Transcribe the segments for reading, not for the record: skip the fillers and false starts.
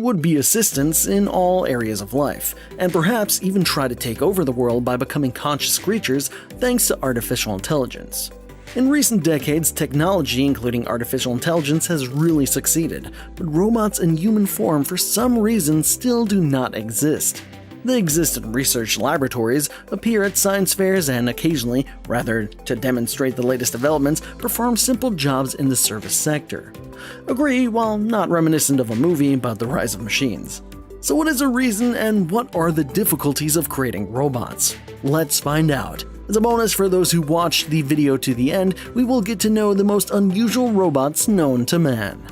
would-be assistants in all areas of life, and perhaps even try to take over the world by becoming conscious creatures thanks to artificial intelligence. In recent decades, technology, including artificial intelligence, has really succeeded, but robots in human form for some reason still do not exist. They exist in research laboratories, appear at science fairs, and occasionally, rather to demonstrate the latest developments, perform simple jobs in the service sector. Agree, while not reminiscent of a movie about the rise of machines. So what is the reason and what are the difficulties of creating robots? Let's find out. As a bonus for those who watched the video to the end, we will get to know the most unusual robots known to man.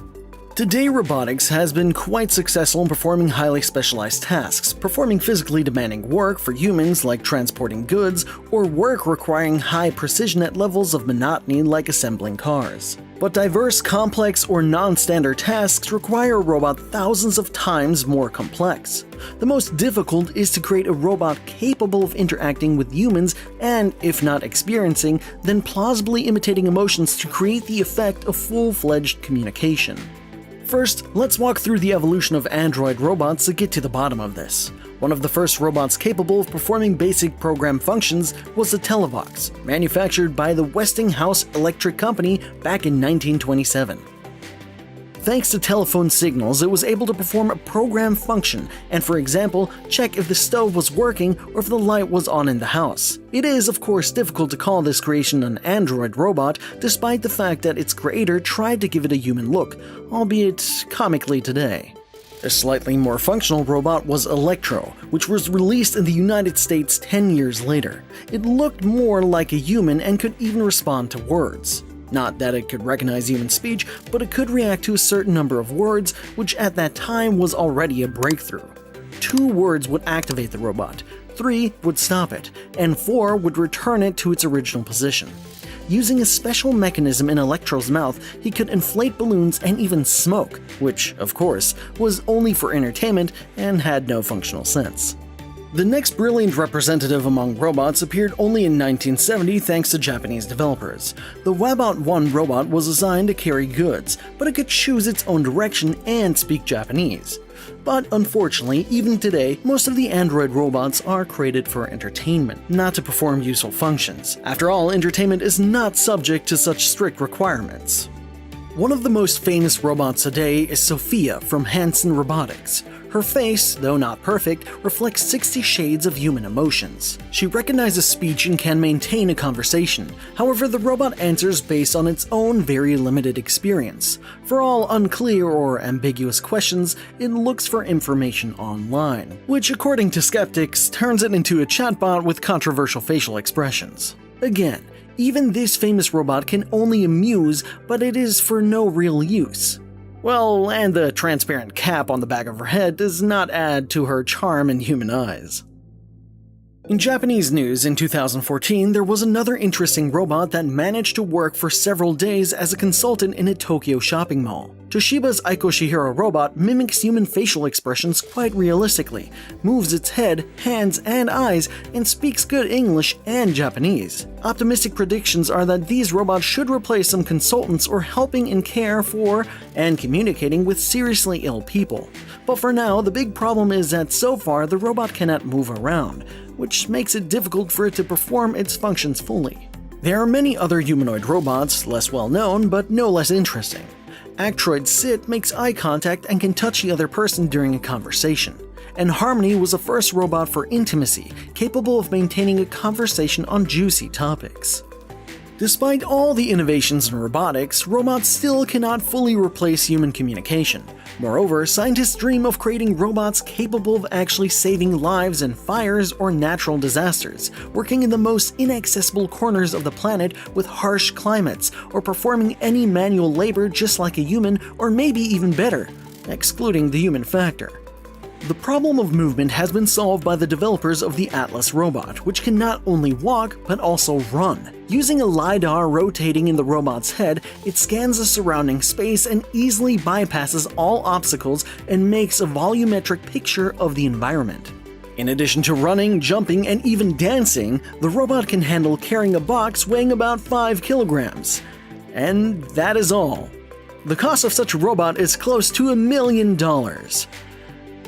Today, robotics has been quite successful in performing highly specialized tasks, performing physically demanding work for humans like transporting goods, or work requiring high precision at levels of monotony like assembling cars. But diverse, complex, or non-standard tasks require a robot thousands of times more complex. The most difficult is to create a robot capable of interacting with humans and, if not experiencing, then plausibly imitating emotions to create the effect of full-fledged communication. First, let's walk through the evolution of android robots to get to the bottom of this. One of the first robots capable of performing basic program functions was the Televox, manufactured by the Westinghouse Electric Company back in 1927. Thanks to telephone signals, it was able to perform a program function and, for example, check if the stove was working or if the light was on in the house. It is, of course, difficult to call this creation an android robot, despite the fact that its creator tried to give it a human look, albeit comically today. A slightly more functional robot was Electro, which was released in the United States 10 years later. It looked more like a human and could even respond to words. Not that it could recognize human speech, but it could react to a certain number of words, which at that time was already a breakthrough. 2 words would activate the robot, 3 would stop it, and 4 would return it to its original position. Using a special mechanism in Electro's mouth, he could inflate balloons and even smoke, which, of course, was only for entertainment and had no functional sense. The next brilliant representative among robots appeared only in 1970 thanks to Japanese developers. The Wabot-1 robot was designed to carry goods, but it could choose its own direction and speak Japanese. But unfortunately, even today, most of the android robots are created for entertainment, not to perform useful functions. After all, entertainment is not subject to such strict requirements. One of the most famous robots today is Sophia from Hanson Robotics. Her face, though not perfect, reflects 60 shades of human emotions. She recognizes speech and can maintain a conversation. However, the robot answers based on its own very limited experience. For all unclear or ambiguous questions, it looks for information online, which, according to skeptics, turns it into a chatbot with controversial facial expressions. Again, even this famous robot can only amuse, but it is for no real use. Well, and the transparent cap on the back of her head does not add to her charm in human eyes. In Japanese news in 2014, there was another interesting robot that managed to work for several days as a consultant in a Tokyo shopping mall. Toshiba's Aiko Shihiro robot mimics human facial expressions quite realistically, moves its head, hands, and eyes, and speaks good English and Japanese. Optimistic predictions are that these robots should replace some consultants or helping in care for and communicating with seriously ill people. But for now, the big problem is that so far the robot cannot move around, which makes it difficult for it to perform its functions fully. There are many other humanoid robots, less well known but no less interesting. Actroid Sit makes eye contact and can touch the other person during a conversation. And Harmony was the first robot for intimacy, capable of maintaining a conversation on juicy topics. Despite all the innovations in robotics, robots still cannot fully replace human communication. Moreover, scientists dream of creating robots capable of actually saving lives in fires or natural disasters, working in the most inaccessible corners of the planet with harsh climates, or performing any manual labor just like a human, or maybe even better, excluding the human factor. The problem of movement has been solved by the developers of the Atlas robot, which can not only walk, but also run. Using a LiDAR rotating in the robot's head, it scans the surrounding space and easily bypasses all obstacles and makes a volumetric picture of the environment. In addition to running, jumping, and even dancing, the robot can handle carrying a box weighing about 5 kilograms. And that is all. The cost of such a robot is close to $1 million.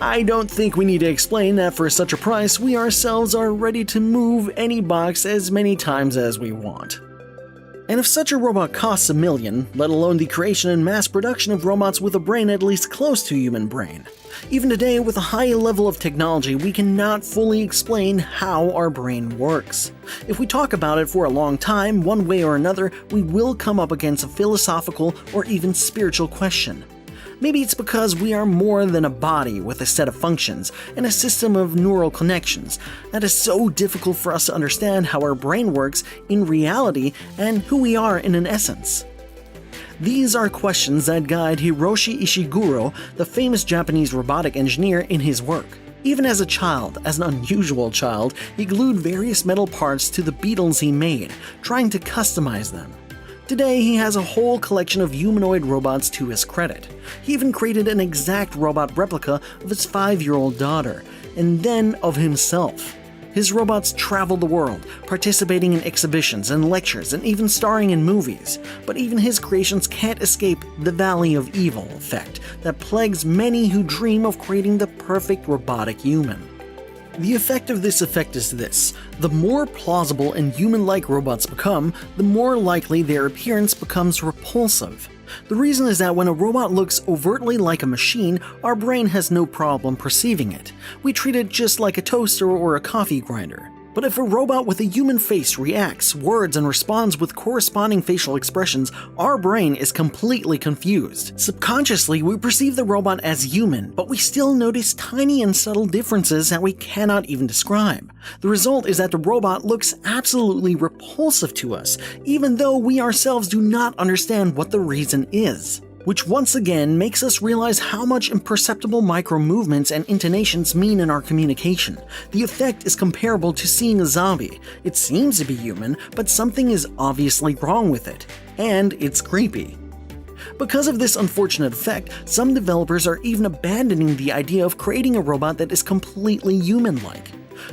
I don't think we need to explain that for such a price, we ourselves are ready to move any box as many times as we want. And if such a robot costs $1 million, let alone the creation and mass production of robots with a brain at least close to a human brain. Even today, with a high level of technology, we cannot fully explain how our brain works. If we talk about it for a long time, one way or another, we will come up against a philosophical or even spiritual question. Maybe it's because we are more than a body with a set of functions and a system of neural connections that is so difficult for us to understand how our brain works in reality and who we are in an essence. These are questions that guide Hiroshi Ishiguro, the famous Japanese robotic engineer, in his work. Even as a child, as an unusual child, he glued various metal parts to the beetles he made, trying to customize them. Today, he has a whole collection of humanoid robots to his credit. He even created an exact robot replica of his 5-year-old daughter, and then of himself. His robots travel the world, participating in exhibitions and lectures and even starring in movies. But even his creations can't escape the Valley of Evil effect that plagues many who dream of creating the perfect robotic human. The effect of this effect is this: the more plausible and human-like robots become, the more likely their appearance becomes repulsive. The reason is that when a robot looks overtly like a machine, our brain has no problem perceiving it. We treat it just like a toaster or a coffee grinder. But if a robot with a human face reacts, words, and responds with corresponding facial expressions, our brain is completely confused. Subconsciously, we perceive the robot as human, but we still notice tiny and subtle differences that we cannot even describe. The result is that the robot looks absolutely repulsive to us, even though we ourselves do not understand what the reason is. Which once again makes us realize how much imperceptible micro-movements and intonations mean in our communication. The effect is comparable to seeing a zombie. It seems to be human, but something is obviously wrong with it. And it's creepy. Because of this unfortunate effect, some developers are even abandoning the idea of creating a robot that is completely human-like.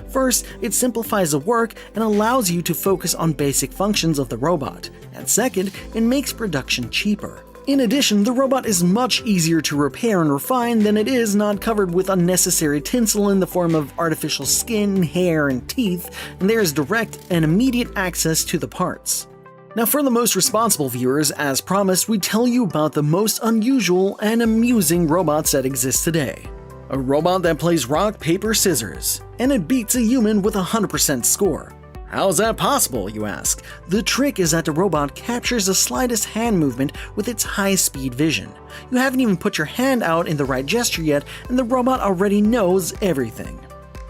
First, it simplifies the work and allows you to focus on basic functions of the robot. And second, it makes production cheaper. In addition, the robot is much easier to repair and refine than it is not covered with unnecessary tinsel in the form of artificial skin, hair, and teeth, and there is direct and immediate access to the parts. Now, for the most responsible viewers, as promised, we tell you about the most unusual and amusing robots that exist today. A robot that plays rock, paper, scissors, and it beats a human with a 100% score. How's that possible, you ask? The trick is that the robot captures the slightest hand movement with its high-speed vision. You haven't even put your hand out in the right gesture yet, and the robot already knows everything.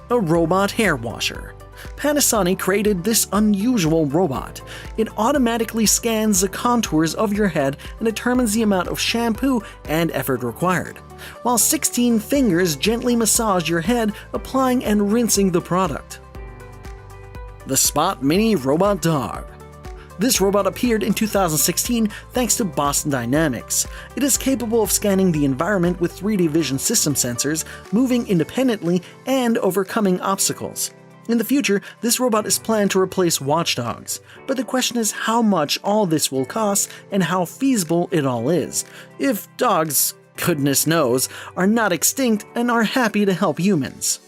A robot hair washer. Panasonic created this unusual robot. It automatically scans the contours of your head and determines the amount of shampoo and effort required, while 16 fingers gently massage your head, applying and rinsing the product. The Spot Mini Robot Dog. This robot appeared in 2016 thanks to Boston Dynamics. It is capable of scanning the environment with 3D vision system sensors, moving independently, and overcoming obstacles. In the future, this robot is planned to replace watchdogs, but the question is how much all this will cost and how feasible it all is, if dogs, goodness knows, are not extinct and are happy to help humans.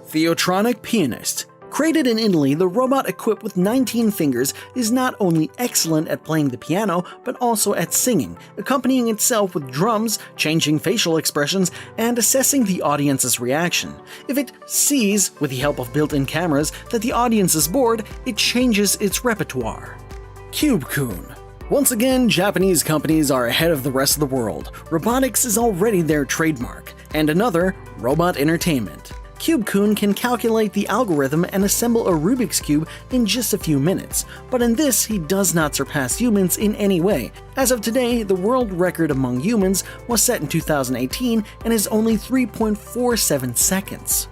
Theotronic Pianist. Created in Italy, the robot equipped with 19 fingers is not only excellent at playing the piano, but also at singing, accompanying itself with drums, changing facial expressions, and assessing the audience's reaction. If it sees, with the help of built-in cameras, that the audience is bored, it changes its repertoire. Cube-kun. Once again, Japanese companies are ahead of the rest of the world. Robotics is already their trademark. And another, robot entertainment. Cube-kun can calculate the algorithm and assemble a Rubik's Cube in just a few minutes, but in this he does not surpass humans in any way. As of today, the world record among humans was set in 2018 and is only 3.47 seconds.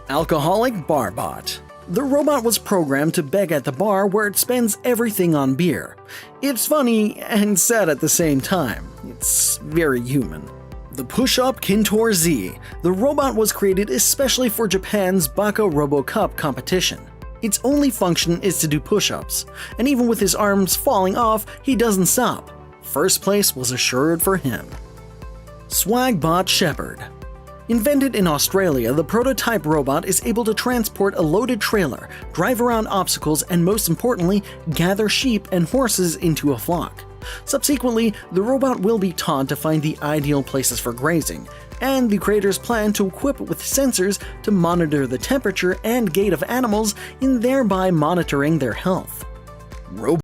Alcoholic Barbot. The robot was programmed to beg at the bar where it spends everything on beer. It's funny and sad at the same time. It's very human. The Push-Up Kintor Z. The robot was created especially for Japan's Baka Robo Cup competition. Its only function is to do push-ups, and even with his arms falling off, he doesn't stop. First place was assured for him. Swagbot Shepherd. Invented in Australia, the prototype robot is able to transport a loaded trailer, drive around obstacles, and most importantly, gather sheep and horses into a flock. Subsequently, the robot will be taught to find the ideal places for grazing, and the creators plan to equip it with sensors to monitor the temperature and gait of animals in thereby monitoring their health.